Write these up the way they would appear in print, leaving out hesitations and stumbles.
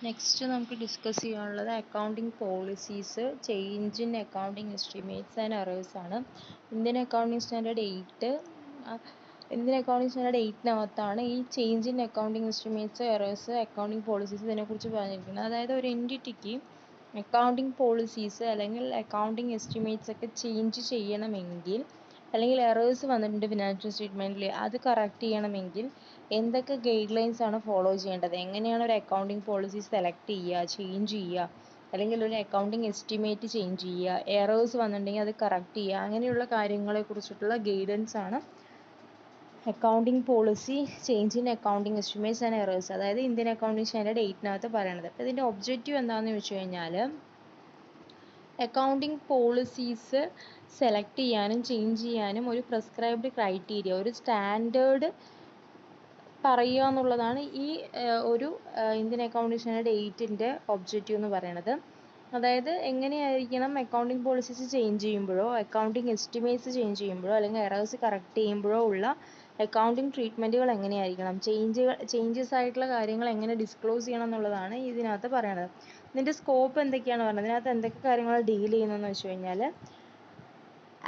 Next നമുക്ക് discuss ചെയ്യാനുള്ളത് accounting policies, change in accounting estimates and errors ആണ്. Indian accounting standard 8 8-നകത്താണ് ഈ change in accounting estimates, errors, accounting policies ഇതിനെക്കുറിച്ച് പറഞ്ഞിരിക്കുന്നത്. അതായത് ഒരു എൻറ്റിറ്റിക്ക് അക്കൗണ്ടിങ് പോളിസീസ് അല്ലെങ്കിൽ അക്കൗണ്ടിങ് എസ്റ്റിമേറ്റ്സ് ഒക്കെ ചേഞ്ച് ചെയ്യണമെങ്കിൽ, അല്ലെങ്കിൽ എറേഴ്സ് വന്നിട്ടുണ്ട് ഫിനാൻഷ്യൽ സ്റ്റേറ്റ്മെൻറ്റിൽ, അത് കറക്റ്റ് ചെയ്യണമെങ്കിൽ എന്തൊക്കെ ഗൈഡ് ലൈൻസ് ആണ് ഫോളോ ചെയ്യേണ്ടത്, എങ്ങനെയാണ് ഒരു അക്കൗണ്ടിങ് പോളിസി സെലക്ട് ചെയ്യുക, ചേഞ്ച് ചെയ്യുക, അല്ലെങ്കിൽ ഒരു അക്കൗണ്ടിങ് എസ്റ്റിമേറ്റ് ചേഞ്ച് ചെയ്യുക, എറേഴ്സ് വന്നിട്ടുണ്ടെങ്കിൽ അത് കറക്റ്റ് ചെയ്യുക, അങ്ങനെയുള്ള കാര്യങ്ങളെ കുറിച്ചിട്ടുള്ള ഗൈഡൻസ് ആണ് accounting policy, change in accounting estimates and errors, അതായത് ഇന്ത്യൻ അക്കൗണ്ടിങ് സ്റ്റാൻഡേർഡ് 8-നകത്ത് പറയണത്. അപ്പോൾ ഇതിൻ്റെ ഒബ്ജക്റ്റീവ് എന്താണെന്ന് ചോദിച്ചു കഴിഞ്ഞാൽ, അക്കൗണ്ടിങ് പോളിസീസ് സെലക്ട് ചെയ്യാനും ചേഞ്ച് ചെയ്യാനും ഒരു പ്രിസ്ക്രൈബ്ഡ് ക്രൈറ്റീരിയ, ഒരു സ്റ്റാൻഡേർഡ് പറയുക എന്നുള്ളതാണ് ഈ ഒരു ഇന്ത്യൻ അക്കൗണ്ടിങ് സ്റ്റാൻഡേർഡ് 8-ൻ്റെ ഒബ്ജക്റ്റീവ് എന്ന് പറയുന്നത്. അതായത് എങ്ങനെയായിരിക്കണം അക്കൗണ്ടിങ് പോളിസീസ് ചേഞ്ച് ചെയ്യുമ്പോഴോ, അക്കൗണ്ടിങ് എസ്റ്റിമേറ്റ്സ് ചേഞ്ച് ചെയ്യുമ്പോഴോ, അല്ലെങ്കിൽ എറേഴ്സ് കറക്റ്റ് ചെയ്യുമ്പോഴോ ഉള്ള അക്കൗണ്ടിങ് ട്രീറ്റ്മെൻറ്റുകൾ എങ്ങനെയായിരിക്കണം, ചേഞ്ചസ് ആയിട്ടുള്ള കാര്യങ്ങൾ എങ്ങനെ ഡിസ്ക്ലോസ് ചെയ്യണം എന്നുള്ളതാണ് ഇതിനകത്ത് പറയണത്. ഇതിൻ്റെ സ്കോപ്പ് എന്തൊക്കെയാണ് പറയുന്നത്, ഇതിനകത്ത് എന്തൊക്കെ കാര്യങ്ങൾ ഡീൽ ചെയ്യുന്നതെന്ന് വെച്ച് കഴിഞ്ഞാൽ,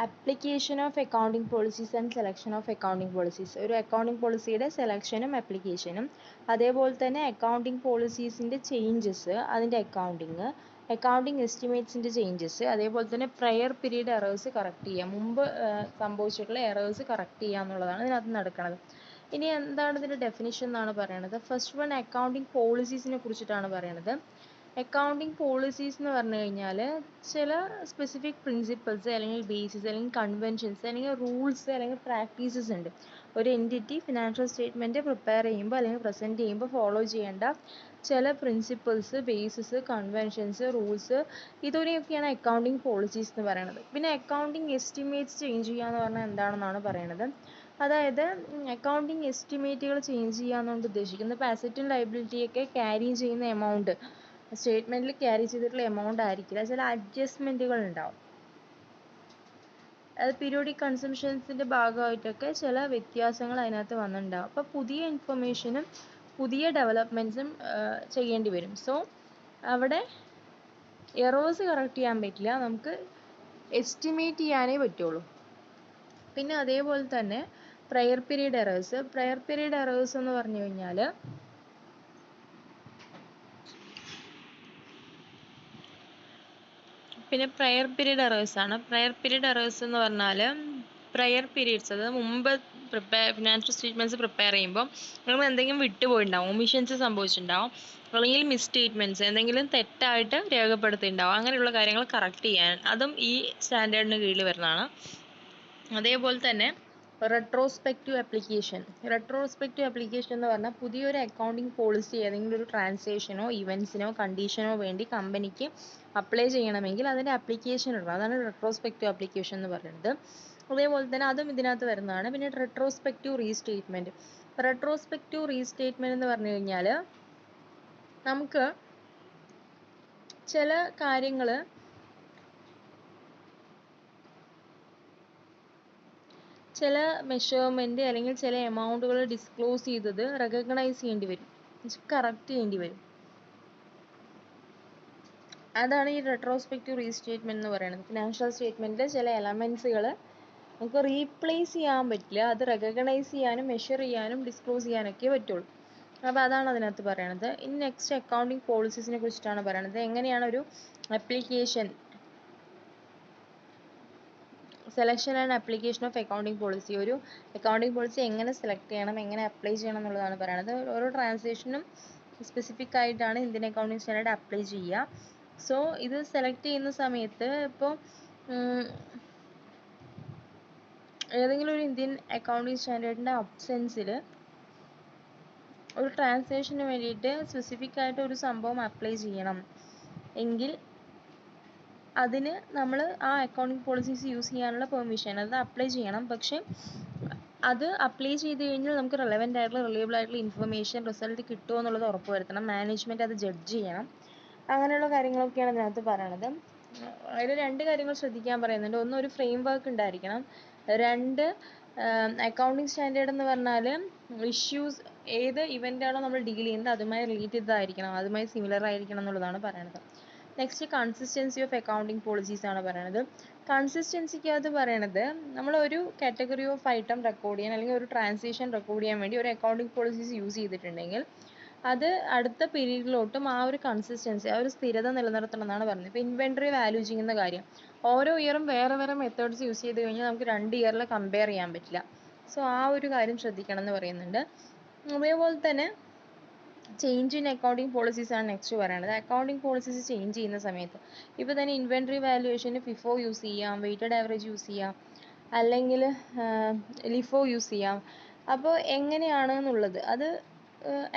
application of accounting policies and selection of accounting policies, ഒരു അക്കൗണ്ടിങ് പോളിസിയുടെ സെലക്ഷനും അപ്ലിക്കേഷനും, അതേപോലെ തന്നെ അക്കൗണ്ടിങ് പോളിസീസിൻ്റെ ചേഞ്ചസ്, അതിൻ്റെ അക്കൗണ്ടിങ് എസ്റ്റിമേറ്റ്സിൻ്റെ ചേഞ്ചസ്, അതേപോലെ തന്നെ പ്രയർ പീരീഡ് എറേഴ്സ് കറക്റ്റ് ചെയ്യുക, മുമ്പ് സംഭവിച്ചിട്ടുള്ള എറേഴ്സ് കറക്റ്റ് ചെയ്യുക എന്നുള്ളതാണ് ഇതിനകത്ത് നടക്കുന്നത്. ഇനി എന്താണ് ഇതിൻ്റെ ഡെഫിനിഷൻ എന്നാണ് പറയുന്നത്. ഫസ്റ്റ് വൺ, അക്കൗണ്ടിങ് പോളിസീസിനെ കുറിച്ചിട്ടാണ് പറയുന്നത്. അക്കൗണ്ടിങ് പോളിസീസ് എന്ന് പറഞ്ഞു കഴിഞ്ഞാൽ ചില സ്പെസിഫിക് പ്രിൻസിപ്പിൾസ്, അല്ലെങ്കിൽ ബേസിസ്, അല്ലെങ്കിൽ കൺവെൻഷൻസ്, അല്ലെങ്കിൽ റൂൾസ്, അല്ലെങ്കിൽ പ്രാക്ടീസസ് ഉണ്ട്. ഒരു എൻറ്റിറ്റി ഫിനാൻഷ്യൽ സ്റ്റേറ്റ്മെൻറ്റ് പ്രിപ്പയർ ചെയ്യുമ്പോൾ അല്ലെങ്കിൽ പ്രസൻറ്റ് ചെയ്യുമ്പോൾ ഫോളോ ചെയ്യേണ്ട ചില പ്രിൻസിപ്പിൾസ്, ബേസിസ്, കൺവെൻഷൻസ്, റൂൾസ്, ഇതൊക്കെയാണ് അക്കൗണ്ടിങ് പോളിസീസ് എന്ന് പറയുന്നത്. പിന്നെ അക്കൗണ്ടിങ് എസ്റ്റിമേറ്റ്സ് ചേഞ്ച് ചെയ്യുക എന്ന് പറഞ്ഞാൽ എന്താണെന്നാണ് പറയുന്നത്. അതായത് അക്കൗണ്ടിങ് എസ്റ്റിമേറ്റുകൾ ചേഞ്ച് ചെയ്യാന്നുകൊണ്ട് ഉദ്ദേശിക്കുന്നത്, ഇപ്പോൾ അസറ്റും ലയബിലിറ്റിയൊക്കെ ക്യാരി ചെയ്യുന്ന എമൗണ്ട് സ്റ്റേറ്റ്മെൻറ്റിൽ ക്യാരി ചെയ്തിട്ടുള്ള എമൗണ്ട് ആയിരിക്കില്ല, ചില അഡ്ജസ്റ്റ്മെൻറ്റുകൾ ഉണ്ടാവും. അത് പീരിയോഡിക് കൺസംഷൻസിൻ്റെ ഭാഗമായിട്ടൊക്കെ ചില വ്യത്യാസങ്ങൾ അതിനകത്ത് വന്നിട്ടുണ്ടാവും. അപ്പോൾ പുതിയ ഇൻഫർമേഷനും പുതിയ ഡെവലപ്മെൻറ്റ്സും ചെയ്യേണ്ടി വരും. സോ അവിടെ എറേഴ്സ് കറക്റ്റ് ചെയ്യാൻ പറ്റില്ല, നമുക്ക് എസ്റ്റിമേറ്റ് ചെയ്യാനേ പറ്റുള്ളൂ. പിന്നെ അതേപോലെ തന്നെ പ്രയർ പീരീഡ് എറേഴ്സ് എന്ന് പറഞ്ഞു കഴിഞ്ഞാൽ, പിന്നെ പ്രയർ പീരീഡ് എറേഴ്സ് ആണ്. പ്രയർ പീരീഡ് എറേഴ്സ് എന്ന് പറഞ്ഞാൽ, പ്രയർ പീരീഡ്സ്, അതായത് മുമ്പ് ഫിനാൻഷ്യൽ സ്റ്റേറ്റ്മെൻറ്റ്സ് പ്രിപ്പയർ ചെയ്യുമ്പോൾ നമ്മൾ എന്തെങ്കിലും വിട്ടുപോയിട്ടുണ്ടാവും, ഒമിഷൻസ് സംഭവിച്ചിട്ടുണ്ടാവും, അല്ലെങ്കിൽ മിസ്സ്റ്റേറ്റ്മെൻറ്റ്സ് എന്തെങ്കിലും തെറ്റായിട്ട് രേഖപ്പെടുത്തിയിട്ടുണ്ടാവും, അങ്ങനെയുള്ള കാര്യങ്ങൾ കറക്റ്റ് ചെയ്യാൻ അതും ഈ സ്റ്റാൻഡേർഡിന് കീഴിൽ വരുന്നതാണ്. അതേപോലെ തന്നെ റെട്രോസ്പെക്റ്റീവ് ആപ്ലിക്കേഷൻ എന്ന് പറഞ്ഞാൽ, പുതിയൊരു അക്കൗണ്ടിങ് പോളിസി ഏതെങ്കിലും ഒരു ട്രാൻസാക്ഷനോ ഇവൻറ്റ്സിനോ കണ്ടീഷനോ വേണ്ടി കമ്പനിക്ക് അപ്ലൈ ചെയ്യണമെങ്കിൽ അതിൻ്റെ ആപ്ലിക്കേഷൻ ഉണ്ട്, അതാണ് റെട്രോസ്പെക്റ്റീവ് ആപ്ലിക്കേഷൻ എന്ന് പറയുന്നത്. അതേപോലെ തന്നെ അതും ഇതിനകത്ത് വരുന്നതാണ്. പിന്നെ റെട്രോസ്പെക്റ്റീവ് റീസ്റ്റേറ്റ്മെൻറ്റ് എന്ന് പറഞ്ഞു കഴിഞ്ഞാൽ, നമുക്ക് ചില കാര്യങ്ങൾ, ചില മെഷർമെൻറ്റ് അല്ലെങ്കിൽ ചില എമൗണ്ടുകൾ ഡിസ്ക്ലോസ് ചെയ്തത് റെക്കഗ്നൈസ് ചെയ്യേണ്ടി വരും, കറക്റ്റ് ചെയ്യേണ്ടി വരും. അതാണ് ഈ റെട്രോസ്പെക്റ്റീവ് റീസ്റ്റേറ്റ്മെൻറ്റ് എന്ന് പറയുന്നത്. ഫിനാൻഷ്യൽ സ്റ്റേറ്റ്മെൻറ്റിലെ ചില എലമെൻറ്റ്സുകൾ നമുക്ക് റീപ്ലേസ് ചെയ്യാൻ പറ്റില്ല, അത് റെക്കഗ്നൈസ് ചെയ്യാനും മെഷർ ചെയ്യാനും ഡിസ്ക്ലോസ് ചെയ്യാനൊക്കെ പറ്റുള്ളൂ. അപ്പോൾ അതാണ് അതിനകത്ത് പറയണത്. ഇനി നെക്സ്റ്റ് അക്കൗണ്ടിങ് പോളിസീസിനെ കുറിച്ചിട്ടാണ് പറയണത്. എങ്ങനെയാണ് ഒരു application, selection and application of accounting policy, ഒരു അക്കൗണ്ടിങ് പോളിസി എങ്ങനെ സെലക്ട് ചെയ്യണം, എങ്ങനെ അപ്ലൈ ചെയ്യണം എന്നുള്ളതാണ് പറയുന്നത്. ഓരോ ട്രാൻസാക്ഷനും സ്പെസിഫിക് ആയിട്ടാണ് ഇന്ത്യൻ അക്കൗണ്ടിങ് സ്റ്റാൻഡേർഡ് അപ്ലൈ ചെയ്യുക. സോ ഇത് സെലക്ട് ചെയ്യുന്ന സമയത്ത് ഇപ്പോൾ ഏതെങ്കിലും ഒരു ഇന്ത്യൻ അക്കൗണ്ടിങ് സ്റ്റാൻഡേർഡിൻ്റെ അബ്സെൻസിൽ ഒരു ട്രാൻസാക്ഷന് വേണ്ടിയിട്ട് സ്പെസിഫിക് ആയിട്ട് ഒരു സംഭവം അപ്ലൈ ചെയ്യണം എങ്കിൽ അതിന് നമ്മൾ ആ അക്കൗണ്ടിങ് പോളിസീസ് യൂസ് ചെയ്യാനുള്ള പെർമിഷൻ, അത് അപ്ലൈ ചെയ്യണം. പക്ഷേ അത് അപ്ലൈ ചെയ്ത് കഴിഞ്ഞാൽ നമുക്ക് റിലവൻ്റ് ആയിട്ടുള്ള റിലയബിൾ ആയിട്ടുള്ള ഇൻഫർമേഷൻ റിസൾട്ട് കിട്ടുമോ എന്നുള്ളത് ഉറപ്പ് വരുത്തണം, മാനേജ്മെൻറ്റ് അത് ജഡ്ജ് ചെയ്യണം, അങ്ങനെയുള്ള കാര്യങ്ങളൊക്കെയാണ് ഇതിനകത്ത് പറയണത്. അതിൽ രണ്ട് കാര്യങ്ങൾ ശ്രദ്ധിക്കാൻ പറയുന്നുണ്ട്. ഒന്ന്, ഒരു ഫ്രെയിം വർക്ക് ഉണ്ടായിരിക്കണം. രണ്ട്, അക്കൗണ്ടിങ് സ്റ്റാൻഡേർഡ് എന്ന് പറഞ്ഞാൽ ഏത് ഇവൻ്റ് ആണോ നമ്മൾ ഡീൽ ചെയ്യുന്നത് അതുമായി റിലേറ്റ് ചെയ്തതായിരിക്കണം, അതുമായി സിമിലർ ആയിരിക്കണം എന്നുള്ളതാണ് പറയുന്നത്. Next consistency of accounting policies ആണ് പറയുന്നത്. കൺസിസ്റ്റൻസിക്കകത്ത് പറയണത് നമ്മൾ ഒരു കാറ്റഗറി ഓഫ് ഐറ്റം റെക്കോർഡ് ചെയ്യാൻ അല്ലെങ്കിൽ ഒരു ട്രാൻസാക്ഷൻ റെക്കോർഡ് ചെയ്യാൻ വേണ്ടി ഒരു അക്കൗണ്ടിങ് പോളിസീസ് യൂസ് ചെയ്തിട്ടുണ്ടെങ്കിൽ അത് അടുത്ത പീരീഡിലോട്ടും ആ ഒരു കൺസിസ്റ്റൻസി, ആ ഒരു സ്ഥിരത നിലനിർത്തണം എന്നാണ് പറയുന്നത്. ഇപ്പോൾ ഇൻവെൻട്രി വാല്യൂ ചെയ്യുന്ന കാര്യം ഓരോ ഇയറും വേറെ വേറെ മെത്തേഡ്സ് യൂസ് ചെയ്ത് കഴിഞ്ഞാൽ നമുക്ക് 2 ഇയറിൽ കമ്പയർ ചെയ്യാൻ പറ്റില്ല. സോ ആ ഒരു കാര്യം ശ്രദ്ധിക്കണം എന്ന് പറയുന്നുണ്ട്. അതേപോലെ തന്നെ ചേഞ്ച് ഇൻ അക്കൗണ്ടിങ് പോളിസീസ് ആണ് നെക്സ്റ്റ് പറയുന്നത്. അക്കൗണ്ടിങ് പോളിസീസ് ചേഞ്ച് ചെയ്യുന്ന സമയത്ത് ഇപ്പോൾ തന്നെ ഇൻവെൻട്രി വാല്യുവേഷന് ഫിഫോ യൂസ് ചെയ്യാം, വെയ്റ്റഡ് ആവറേജ് യൂസ് ചെയ്യാം, അല്ലെങ്കിൽ ലിഫോ യൂസ് ചെയ്യാം. അപ്പോൾ എങ്ങനെയാണ് എന്നുള്ളത് അത്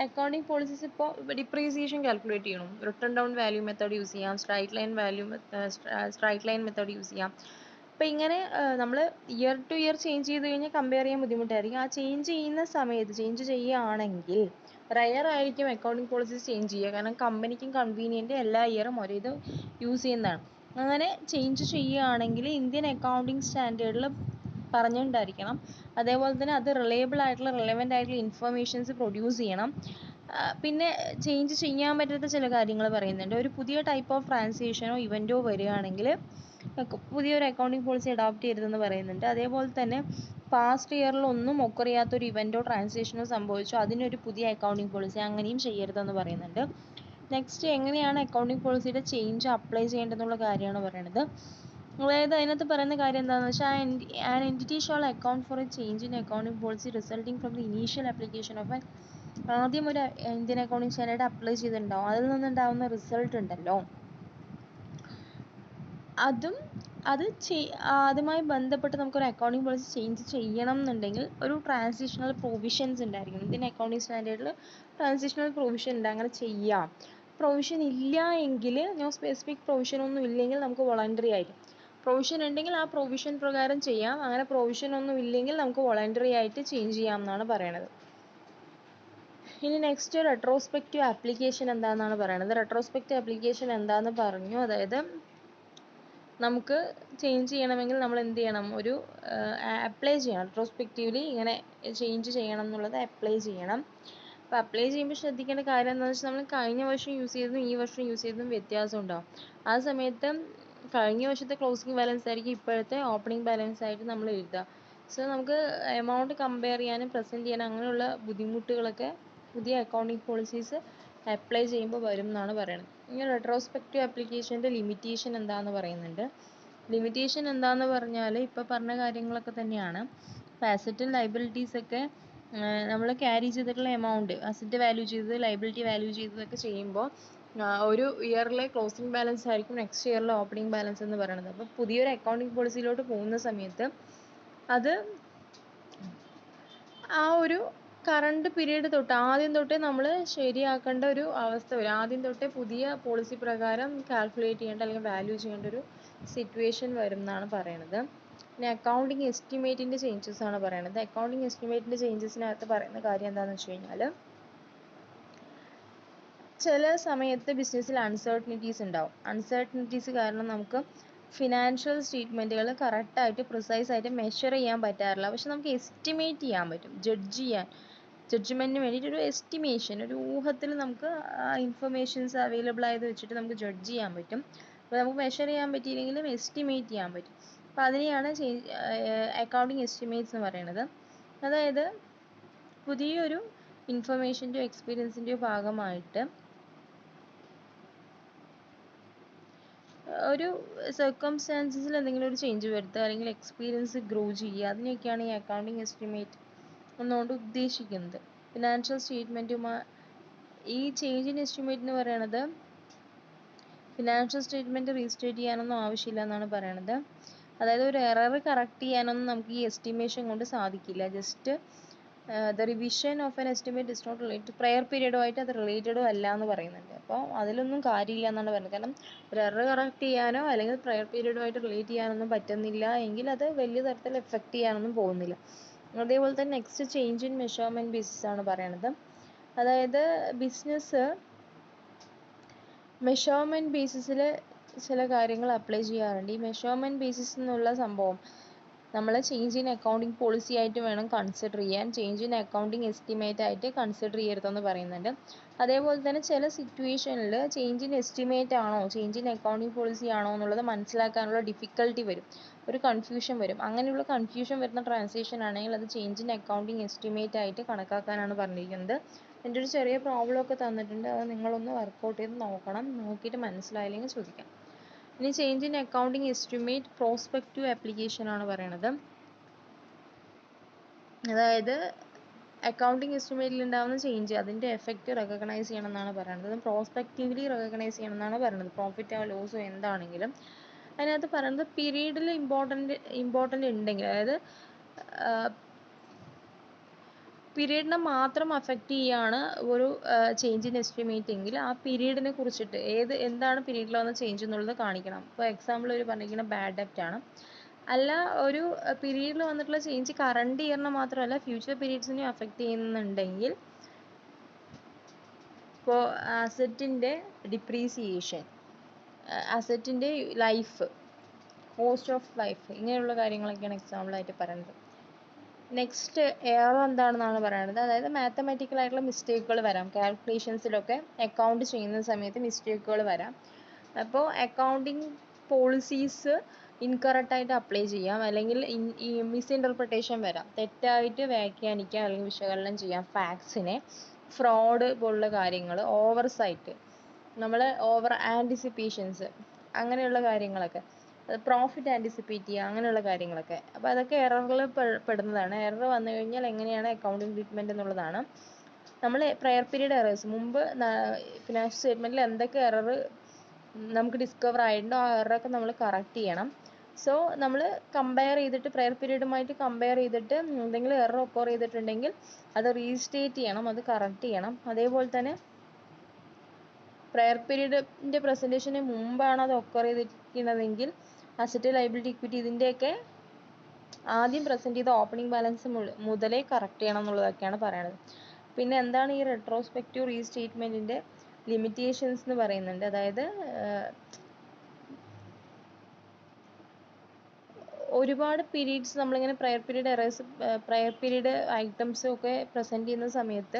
അക്കൗണ്ടിങ് പോളിസീസ് ഇപ്പോൾ ഡിപ്രീസിയേഷൻ കാൽക്കുലേറ്റ് ചെയ്യണം, return down value method use ചെയ്യാം, സ്ട്രൈറ്റ് ലൈൻ മെത്തേഡ് യൂസ് ചെയ്യാം. അപ്പോൾ ഇങ്ങനെ നമ്മൾ ഇയർ ടു ഇയർ ചേഞ്ച് ചെയ്ത് കഴിഞ്ഞാൽ കമ്പയർ ചെയ്യാൻ ബുദ്ധിമുട്ടായിരിക്കും. ആ ചേഞ്ച് ചെയ്യുന്ന സമയത്ത് ചേഞ്ച് ചെയ്യുകയാണെങ്കിൽ റയർ ആയിരിക്കും അക്കൗണ്ടിങ് പോളിസീസ് ചേഞ്ച് ചെയ്യുക, കാരണം കമ്പനിക്കും കൺവീനിയൻറ്റ് എല്ലാ ഇയറും ഒരേ ഇത് യൂസ് ചെയ്യുന്നതാണ്. അങ്ങനെ ചേഞ്ച് ചെയ്യുകയാണെങ്കിൽ ഇന്ത്യൻ അക്കൗണ്ടിങ് സ്റ്റാൻഡേർഡിൽ പറഞ്ഞിട്ടുണ്ടായിരിക്കണം. അതേപോലെ തന്നെ അത് റിലയബിൾ ആയിട്ടുള്ള റെലവൻ്റ് ആയിട്ടുള്ള ഇൻഫർമേഷൻസ് പ്രൊഡ്യൂസ് ചെയ്യണം. പിന്നെ ചേഞ്ച് ചെയ്യാൻ പറ്റാത്ത ചില കാര്യങ്ങൾ പറയുന്നുണ്ട്. ഒരു പുതിയ ടൈപ്പ് ഓഫ് ട്രാൻസാക്ഷനോ ഇവൻറ്റോ വരികയാണെങ്കിൽ പുതിയൊരു അക്കൗണ്ടിങ് പോളിസി അഡോപ്റ്റ് ചെയ്യരുതെന്ന് പറയുന്നുണ്ട്. അതേപോലെ തന്നെ പാസ്റ്റ് ഇയറിലൊന്നും ഒക്കർ ചെയ്യാത്തൊരു ഇവൻറ്റോ ട്രാൻസാക്ഷനോ സംഭവിച്ചോ അതിനൊരു പുതിയ അക്കൗണ്ടിങ് പോളിസി അങ്ങനെയും ചെയ്യരുതെന്ന് പറയുന്നുണ്ട്. നെക്സ്റ്റ് എങ്ങനെയാണ് അക്കൗണ്ടിങ് പോളിസിയുടെ ചേഞ്ച് അപ്ലൈ ചെയ്യേണ്ടതെന്നുള്ള കാര്യമാണ് പറയുന്നത്. അതായത് അതിനകത്ത് പറയുന്ന കാര്യം എന്താണെന്ന് വെച്ചാൽ an entity shall account for a change in accounting policy resulting from the initial application of ആദ്യം ഒരു ഇന്ത്യൻ അക്കൗണ്ടിങ് സ്റ്റാൻഡേർഡ് അപ്ലൈ ചെയ്തിട്ടുണ്ടാവും, അതിൽ നിന്നുണ്ടാവുന്ന റിസൾട്ട് ഉണ്ടല്ലോ അതുമായി ബന്ധപ്പെട്ട് നമുക്കൊരു അക്കൗണ്ടിങ് പോളിസി ചേഞ്ച് ചെയ്യണം എന്നുണ്ടെങ്കിൽ ഒരു ട്രാൻസിഷണൽ പ്രൊവിഷൻസ് ഉണ്ടായിരിക്കും. ഇന്ത്യൻ അക്കൗണ്ടിങ് സ്റ്റാൻഡേർഡിൽ ട്രാൻസിഷണൽ പ്രൊവിഷൻ ഉണ്ട്, അങ്ങനെ ചെയ്യാം. പ്രൊവിഷൻ ഇല്ല എങ്കിൽ സ്പെസിഫിക് പ്രൊവിഷൻ ഒന്നും ഇല്ലെങ്കിൽ നമുക്ക് വോളണ്ടറി ആയിരിക്കും. പ്രൊവിഷൻ ഉണ്ടെങ്കിൽ ആ പ്രൊവിഷൻ പ്രകാരം ചെയ്യാം, അങ്ങനെ പ്രൊവിഷൻ ഒന്നും ഇല്ലെങ്കിൽ നമുക്ക് വോളണ്ടറി ആയിട്ട് ചേഞ്ച് ചെയ്യാം എന്നാണ് പറയണത്. ഇനി നെക്സ്റ്റ് റെട്രോസ്പെക്റ്റീവ് ആപ്ലിക്കേഷൻ എന്താണെന്നാണ് പറയുന്നത്. റെട്രോസ്പെക്റ്റീവ് ആപ്ലിക്കേഷൻ എന്താണെന്ന് പറഞ്ഞു, അതായത് നമുക്ക് ചേഞ്ച് ചെയ്യണമെങ്കിൽ നമ്മൾ എന്ത് ചെയ്യണം, ഒരു അപ്ലൈ ചെയ്യണം. റെട്രോസ്പെക്റ്റീവ്ലി ഇങ്ങനെ ചേഞ്ച് ചെയ്യണം എന്നുള്ളത് അപ്ലൈ ചെയ്യണം. അപ്പോൾ അപ്ലൈ ചെയ്യുമ്പോൾ ശ്രദ്ധിക്കേണ്ട കാര്യം എന്താണെന്ന് വെച്ചാൽ നമ്മൾ കഴിഞ്ഞ വർഷം യൂസ് ചെയ്തതും ഈ വർഷം യൂസ് ചെയ്തതും വ്യത്യാസം ഉണ്ടാവും. ആ സമയത്ത് കഴിഞ്ഞ വർഷത്തെ ക്ലോസിംഗ് ബാലൻസ് ആയിരിക്കും ഇപ്പോഴത്തെ ഓപ്പണിംഗ് ബാലൻസ് ആയിട്ട് നമ്മൾ എഴുതുക. സോ നമുക്ക് എമൗണ്ട് കമ്പയർ ചെയ്യാനും പ്രസൻറ്റ് ചെയ്യാനും അങ്ങനെയുള്ള ബുദ്ധിമുട്ടുകളൊക്കെ പുതിയ അക്കൗണ്ടിങ് പോളിസീസ് അപ്ലൈ ചെയ്യുമ്പോൾ വരും എന്നാണ് പറയുന്നത്. ഇനി റെട്രോസ്പെക്റ്റീവ് ആപ്ലിക്കേഷൻ്റെ ലിമിറ്റേഷൻ എന്താണെന്ന് പറയുന്നുണ്ട്. ലിമിറ്റേഷൻ എന്താണെന്ന് പറഞ്ഞാൽ ഇപ്പോൾ പറഞ്ഞ കാര്യങ്ങളൊക്കെ തന്നെയാണ്. ഇപ്പോൾ അസറ്റും ലയബിലിറ്റീസൊക്കെ നമ്മൾ ക്യാരി ചെയ്തിട്ടുള്ള എമൗണ്ട്, അസറ്റ് വാല്യൂ ചെയ്തത് ലയബിലിറ്റി വാല്യൂ ചെയ്തതൊക്കെ ചെയ്യുമ്പോൾ ഒരു ഇയറിലെ ക്ലോസിംഗ് ബാലൻസ് ആയിരിക്കും നെക്സ്റ്റ് ഇയറിലെ ഓപ്പണിംഗ് ബാലൻസ് എന്ന് പറയുന്നത്. അപ്പോൾ പുതിയൊരു അക്കൗണ്ടിങ് പോളിസിയിലോട്ട് പോകുന്ന സമയത്ത് അത് ആ ഒരു കറണ്ട് പീരീഡ് തൊട്ട് ആദ്യം തൊട്ടേ നമ്മൾ ശരിയാക്കേണ്ട ഒരു അവസ്ഥ വരും. ആദ്യം തൊട്ടേ പുതിയ പോളിസി പ്രകാരം കാൽക്കുലേറ്റ് ചെയ്യേണ്ട അല്ലെങ്കിൽ വാല്യൂ ചെയ്യേണ്ട ഒരു സിറ്റുവേഷൻ വരും എന്നാണ് പറയണത്. പിന്നെ അക്കൗണ്ടിങ് എസ്റ്റിമേറ്റിൻ്റെ ചേഞ്ചസ് ആണ് പറയണത്. അക്കൗണ്ടിങ് എസ്റ്റിമേറ്റിൻ്റെ ചേഞ്ചസിനകത്ത് പറയുന്ന കാര്യം എന്താണെന്ന് വെച്ച് കഴിഞ്ഞാൽ ചില സമയത്ത് ബിസിനസ്സിൽ അൺസർട്ടനിറ്റീസ് ഉണ്ടാവും. അൺസർട്ടനിറ്റീസ് കാരണം നമുക്ക് ഫിനാൻഷ്യൽ സ്റ്റേറ്റ്മെൻറ്റുകൾ കറക്റ്റായിട്ട് പ്രിസൈസ് ആയിട്ട് മെഷർ ചെയ്യാൻ പറ്റാറില്ല. പക്ഷെ നമുക്ക് എസ്റ്റിമേറ്റ് ചെയ്യാൻ പറ്റും. ജഡ്ജ്മെൻറ്റിന് വേണ്ടിയിട്ട് ഒരു എസ്റ്റിമേഷൻ, ഒരു ഊഹത്തിൽ നമുക്ക് ആ ഇൻഫർമേഷൻസ് അവൈലബിൾ ആയത് വെച്ചിട്ട് നമുക്ക് ജഡ്ജ് ചെയ്യാൻ പറ്റും. അപ്പോൾ നമുക്ക് മെഷർ ചെയ്യാൻ പറ്റിയില്ലെങ്കിലും എസ്റ്റിമേറ്റ് ചെയ്യാൻ പറ്റും. അപ്പോൾ അതിനെയാണ് അക്കൗണ്ടിങ് എസ്റ്റിമേറ്റ്സ് എന്ന് പറയുന്നത്. അതായത് പുതിയൊരു ഇൻഫർമേഷൻ്റെയോ എക്സ്പീരിയൻസിൻ്റെയോ ഭാഗമായിട്ട് ഒരു സർക്കംസ്റ്റാൻസസിൽ എന്തെങ്കിലും ഒരു ചേഞ്ച് വരുത്തുക അല്ലെങ്കിൽ എക്സ്പീരിയൻസ് ഗ്രോ ചെയ്യുക, അതിനെയൊക്കെയാണ് ഈ അക്കൗണ്ടിങ് എസ്റ്റിമേറ്റ് എന്നുകൊണ്ട് ഉദ്ദേശിക്കുന്നത്. ഫിനാൻഷ്യൽ സ്റ്റേറ്റ്മെൻറ്റുമായി ഈ ചേഞ്ച് ഇൻ എസ്റ്റിമേറ്റ് എന്ന് പറയുന്നത് ഫിനാൻഷ്യൽ സ്റ്റേറ്റ്മെൻറ്റ് റീസ്റ്റേറ്റ് ചെയ്യാനൊന്നും ആവശ്യമില്ല എന്നാണ് പറയണത്. അതായത് ഒരു എറർ കറക്റ്റ് ചെയ്യാനൊന്നും നമുക്ക് ഈ എസ്റ്റിമേഷൻ കൊണ്ട് സാധിക്കില്ല. Just the revision of an estimate is not related, prior പീരീഡുമായിട്ട് അത് റിലേറ്റഡും അല്ല എന്ന് പറയുന്നുണ്ട്. അപ്പോൾ അതിലൊന്നും കാര്യമില്ല എന്നാണ് പറയുന്നത്. കാരണം ഒരു എറർ കറക്റ്റ് ചെയ്യാനോ അല്ലെങ്കിൽ പ്രയർ പീരീഡുമായിട്ട് റിലേറ്റ് ചെയ്യാനൊന്നും പറ്റുന്നില്ല എങ്കിൽ അത് വലിയ തരത്തിൽ എഫക്റ്റ് ചെയ്യാനൊന്നും പോകുന്നില്ല. അതേപോലെ തന്നെ next change in measurement basis ആണ് പറയണത്. അതായത് ബിസിനസ് മെഷർമെൻറ്റ് ബേസിസിൽ ചില കാര്യങ്ങൾ അപ്ലൈ ചെയ്യാറുണ്ട്. ഈ മെഷർമെൻറ്റ് ബേസിസ് എന്നുള്ള സംഭവം നമ്മൾ ചേഞ്ച് ഇൻ അക്കൗണ്ടിങ് പോളിസി ആയിട്ട് വേണം കൺസിഡർ ചെയ്യാൻ, ചേഞ്ച് ഇൻ അക്കൗണ്ടിങ് എസ്റ്റിമേറ്റ് ആയിട്ട് കൺസിഡർ ചെയ്യരുതെന്ന് പറയുന്നുണ്ട്. അതേപോലെ തന്നെ ചില സിറ്റുവേഷനിൽ ചേഞ്ച് ഇൻ എസ്റ്റിമേറ്റ് ആണോ ചേഞ്ച് ഇൻ അക്കൗണ്ടിങ് പോളിസി ആണോ എന്നുള്ളത് മനസ്സിലാക്കാനുള്ള ഡിഫിക്കൽട്ടി വരും, ഒരു കൺഫ്യൂഷൻ വരും. അങ്ങനെയുള്ള കൺഫ്യൂഷൻ വരുന്ന ട്രാൻസാക്ഷൻ ആണെങ്കിൽ അത് ചേഞ്ച് ഇൻ അക്കൗണ്ടിങ് എസ്റ്റിമേറ്റ് ആയിട്ട് കണക്കാക്കാനാണ് പറഞ്ഞിരിക്കുന്നത്. എൻ്റെ ഒരു ചെറിയ പ്രോബ്ലം ഒക്കെ തന്നിട്ടുണ്ട്, അത് നിങ്ങളൊന്ന് വർക്കൗട്ട് ചെയ്ത് നോക്കണം, നോക്കിയിട്ട് മനസ്സിലായില്ലെങ്കിൽ ചോദിക്കാം. ഇനി change in accounting estimate prospective application ആണ് പറയണത്. അതായത് അക്കൗണ്ടിങ് എസ്റ്റിമേറ്റിൽ ഉണ്ടാകുന്ന ചേഞ്ച് അതിൻ്റെ എഫക്റ്റ് റെക്കഗ്നൈസ് ചെയ്യണം എന്നാണ് പറയുന്നത്. പ്രോസ്പെക്റ്റീവ്ലി റെക്കഗ്നൈസ് ചെയ്യണം എന്നാണ് പറയുന്നത്, പ്രോഫിറ്റോ ലോസോ എന്താണെങ്കിലും. അതിനകത്ത് പറയുന്നത് പീരീഡിൽ ഇമ്പോർട്ടൻ്റ് ഉണ്ടെങ്കിൽ, അതായത് പീരീഡിനെ മാത്രം അഫക്റ്റ് ചെയ്യാണ് ഒരു ചേഞ്ച് ഇൻ എസ്റ്റിമേറ്റ് എങ്കിൽ ആ പീരീഡിനെ കുറിച്ചിട്ട് എന്താണ് പീരീഡിൽ വന്ന ചേഞ്ച് എന്നുള്ളത് കാണിക്കണം. ഇപ്പോൾ എക്സാമ്പിൾ ഒരു പറഞ്ഞിരിക്കുന്ന ബാഡ് ഡെപ്റ്റ് ആണ്. അല്ല, ഒരു പീരീഡിൽ വന്നിട്ടുള്ള ചേഞ്ച് കറണ്ട് ഇയറിനെ മാത്രമല്ല ഫ്യൂച്ചർ പീരീഡ്സിനെയും അഫക്റ്റ് ചെയ്യുന്നുണ്ടെങ്കിൽ, ഇപ്പോൾ അസറ്റിൻ്റെ ഡിപ്രീസിയേഷൻ, അസറ്റിൻ്റെ ലൈഫ്, കോസ്റ്റ് ഓഫ് ലൈഫ്, ഇങ്ങനെയുള്ള കാര്യങ്ങളൊക്കെയാണ് എക്സാമ്പിളായിട്ട് പറയുന്നത്. നെക്സ്റ്റ് എറർ എന്താണെന്നാണ് പറയുന്നത്. അതായത് മാത്തമാറ്റിക്കൽ ആയിട്ടുള്ള മിസ്റ്റേക്കുകൾ വരാം, കാൽക്കുലേഷൻസിലൊക്കെ അക്കൗണ്ട് ചെയ്യുന്ന സമയത്ത് മിസ്റ്റേക്കുകൾ വരാം. അപ്പോൾ അക്കൗണ്ടിങ് പോളിസീസ് ഇൻകറക്റ്റ് ആയിട്ട് അപ്ലൈ ചെയ്യാം, അല്ലെങ്കിൽ ഈ മിസ്ഇൻ്റർപ്രിട്ടേഷൻ വരാം, തെറ്റായിട്ട് വ്യാഖ്യാനിക്കാം അല്ലെങ്കിൽ വിശകലനം ചെയ്യാം ഫാക്ട്സിനെ, ഫ്രോഡ് പോലുള്ള കാര്യങ്ങൾ, ഓവർ ആൻറ്റിസിപ്പേഷൻസ്, അങ്ങനെയുള്ള കാര്യങ്ങളൊക്കെ, പ്രോഫിറ്റ് ആൻറ്റിസിപ്പേറ്റ് ചെയ്യുക, അങ്ങനെയുള്ള കാര്യങ്ങളൊക്കെ. അപ്പോൾ അതൊക്കെ എററിൽ പെടുന്നതാണ്. എറർ വന്നു കഴിഞ്ഞാൽ എങ്ങനെയാണ് അക്കൗണ്ടിങ് ട്രീറ്റ്മെൻറ്റ് എന്നുള്ളതാണ്. നമ്മൾ പ്രയർ പീരീഡ് എറേഴ്സ്, മുമ്പ് ഫിനാൻഷ്യൽ സ്റ്റേറ്റ്മെൻറ്റിൽ എന്തൊക്കെ എറർ നമുക്ക് ഡിസ്കവർ ആയിട്ടുണ്ടോ ആ എററൊക്കെ നമ്മൾ കറക്റ്റ് ചെയ്യണം. സോ നമ്മൾ കമ്പയർ ചെയ്തിട്ട് പ്രയർ പീരീഡുമായിട്ട് കമ്പയർ ചെയ്തിട്ട് എന്തെങ്കിലും എറർ ഒക്കർ ചെയ്തിട്ടുണ്ടെങ്കിൽ അത് റീസ്റ്റേറ്റ് ചെയ്യണം, അത് കറക്റ്റ് ചെയ്യണം. അതേപോലെ തന്നെ പ്രയർ പീരീഡിൻ്റെ പ്രസൻറ്റേഷന് മുമ്പാണ് അത് ഒക്കർ ചെയ്തിരിക്കുന്നതെങ്കിൽ അസറ്റ്, ലയബിലിറ്റി, ഇക്വിറ്റി ഇതിൻ്റെയൊക്കെ ആദ്യം പ്രസൻറ്റ് ചെയ്ത ഓപ്പണിംഗ് ബാലൻസ് മുതലേ കറക്റ്റ് ചെയ്യണം എന്നുള്ളതൊക്കെയാണ് പറയുന്നത്. പിന്നെ എന്താണ് ഈ റെട്രോസ്പെക്റ്റീവ് റീസ്റ്റേറ്റ്മെൻറ്റിൻ്റെ ലിമിറ്റേഷൻസ് എന്ന് പറയുന്നുണ്ട്. അതായത് ഒരുപാട് പീരീഡ്സ് നമ്മളിങ്ങനെ പ്രയർ പീരീഡ് ഐറ്റംസ് ഒക്കെ പ്രസൻറ്റ് ചെയ്യുന്ന സമയത്ത്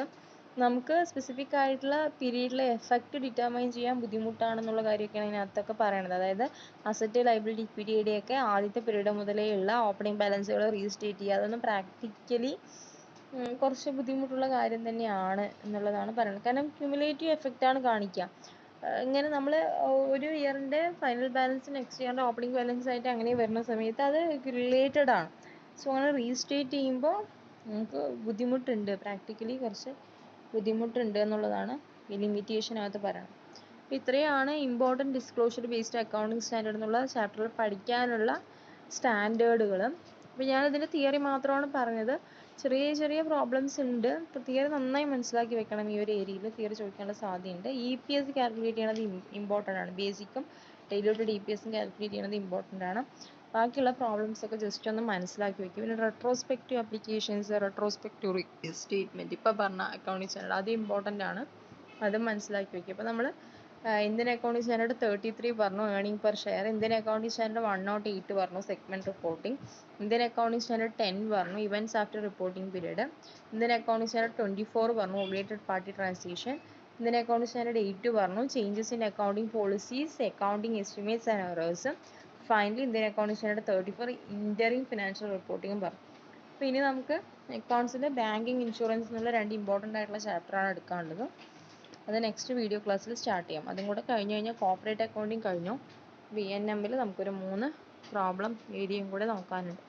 നമുക്ക് സ്പെസിഫിക് ആയിട്ടുള്ള പീരീഡിലെ എഫക്റ്റ് ഡിറ്റർമൈൻ ചെയ്യാൻ ബുദ്ധിമുട്ടാണെന്നുള്ള കാര്യമൊക്കെയാണ് ഇതിനകത്തൊക്കെ പറയണത്. അതായത് അസറ്റ്, ലയബിലിറ്റി, ഇക്വിറ്റിയുടെയൊക്കെ ആദ്യത്തെ പീരീഡ് മുതലേ ഉള്ള ഓപ്പണിംഗ് ബാലൻസുകൾ റീസ്റ്റേറ്റ് ചെയ്യുക, അതൊന്നും പ്രാക്ടിക്കലി കുറച്ച് ബുദ്ധിമുട്ടുള്ള കാര്യം തന്നെയാണ് എന്നുള്ളതാണ് പറയുന്നത്. കാരണം ക്യുമുലേറ്റീവ് എഫക്റ്റാണ് കാണിക്കുക. ഇങ്ങനെ നമ്മൾ ഒരു ഇയറിൻ്റെ ഫൈനൽ ബാലൻസ് നെക്സ്റ്റ് ഇയറിൻ്റെ ഓപ്പണിംഗ് ബാലൻസ് ആയിട്ട് അങ്ങനെ വരുന്ന സമയത്ത് അത് റിലേറ്റഡ് ആണ്. സോ അങ്ങനെ റീസ്റ്റേറ്റ് ചെയ്യുമ്പോൾ നമുക്ക് ബുദ്ധിമുട്ടുണ്ട്, പ്രാക്ടിക്കലി കുറച്ച് ബുദ്ധിമുട്ടുണ്ട് എന്നുള്ളതാണ് ഈ ലിമിറ്റേഷനകത്ത് പറയുന്നത്. അപ്പോൾ ഇത്രയാണ് important disclosure based accounting standard എന്നുള്ള ചാപ്റ്ററിൽ പഠിക്കാനുള്ള സ്റ്റാൻഡേർഡുകൾ. അപ്പോൾ ഞാനിതിൻ്റെ തിയറി മാത്രമാണ് പറഞ്ഞത്. ചെറിയ ചെറിയ പ്രോബ്ലംസ് ഉണ്ട്. അപ്പോൾ തിയറി നന്നായി മനസ്സിലാക്കി വെക്കണം. ഈ ഒരു ഏരിയയിൽ തിയറി ചോദിക്കാനുള്ള സാധ്യതയുണ്ട്. EPS കാൽക്കുലേറ്റ് ചെയ്യണത് ഇമ്പോർട്ടൻ്റ് ആണ്. ബേസിക്കും ഡെയിലി EPSും കാൽക്കുലേറ്റ് ചെയ്യണത് ഇമ്പോർട്ടൻ്റ് ആണ്. ബാക്കിയുള്ള പ്രോബ്ലംസ് ഒക്കെ ജസ്റ്റ് ഒന്ന് മനസ്സിലാക്കി വെക്കും. പിന്നെ റെട്രോസ്പെക്റ്റീവ് അപ്ലിക്കേഷൻസ്, റെട്രോസ്പെക്റ്റീവ് സ്റ്റേറ്റ്മെൻറ്റ്, ഇപ്പോൾ പറഞ്ഞ അക്കൗണ്ടിങ് സ്റ്റാൻഡേർഡ് അത് ഇമ്പോർട്ടൻ്റ് ആണ്, അതും മനസ്സിലാക്കി വെക്കും. അപ്പോൾ നമ്മൾ ഇന്ത്യൻ അക്കൗണ്ടിങ് സ്റ്റാൻഡേർഡ് 33 പറഞ്ഞു, earning per share. Indian accounting standard 108 പറഞ്ഞു, segment reporting. Indian accounting standard 10 പറഞ്ഞു, events after reporting period. Indian accounting standard 24 പറഞ്ഞു, obligated party transaction. Indian accounting standard 8 പറഞ്ഞു, changes in accounting policies, accounting estimates and errors. Finally Indian accounting standard 34 interim financial റിപ്പോർട്ടിംഗും പറഞ്ഞു. അപ്പോൾ ഇനി നമുക്ക് അക്കൗണ്ട്സിൻ്റെ banking, insurance എന്നുള്ള 2 important ആയിട്ടുള്ള ചാപ്റ്ററാണ് എടുക്കാനുള്ളത്. അത് നെക്സ്റ്റ് വീഡിയോ ക്ലാസ്സിൽ സ്റ്റാർട്ട് ചെയ്യാം. അതും കൂടെ കഴിഞ്ഞ് കഴിഞ്ഞാൽ കോർപ്പറേറ്റ് അക്കൗണ്ടിങ് കഴിഞ്ഞു. VNMൽ നമുക്കൊരു 3 പ്രോബ്ലം ഏരിയയും കൂടെ നോക്കാനുണ്ട്.